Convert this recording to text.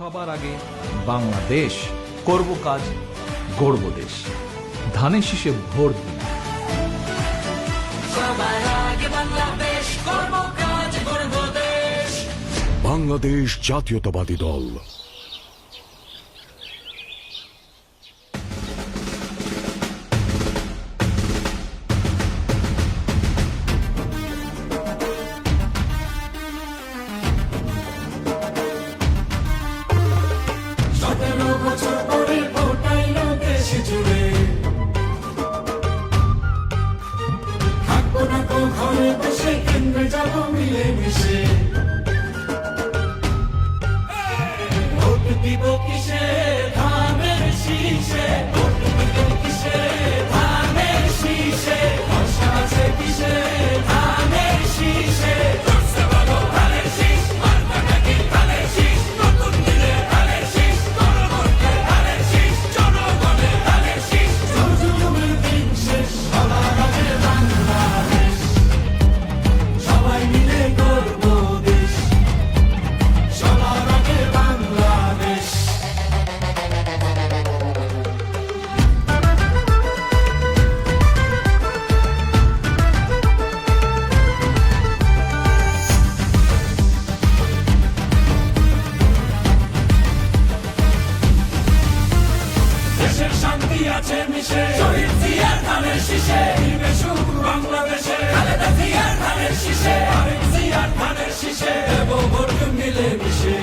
সবার আগে বাংলাদেশ, করব কাজ, গড়ব দেশ। ধানের শীষে ভোট দিন। সবার আগে বাংলাদেশ, করব কাজ, গড়ব দেশ। বাংলাদেশ জাতীয়তাবাদী দল। বছর পরে ভোটাইল দেশ জুড়ে, থাকবো না তো ঘরে বসে, কেন্দ্রে যাব মিলে মিশে। ভোট দিব কিসে? ধানের শীষে। ভোট দিব কিসে? ধানের শীষে। ভরসা আছে কিসে? ধানের শীষে। ধানের শীষ, মার্কাটা কি ধানের শীষ? নতুন দিনে ধানের শীষ, জনগণের ধানের শীষ, জনগণের ধানের শীষ। জুলুমের দিন শেষ, সবার আগে বাংলাদেশ। সবাই মিলে গড়ব দেশ, সবার আগে বাংলাদেশ। দেশের শান্তি আছে মিশে, শহীদ জিয়ার ধানের শীষে। দিবে সুখ বাংলাদেশে, খালেদা জিয়ার ধানের শীষে। আরেক জিয়ার ধানের শীষে, দেব ভোট মিলে মিশে।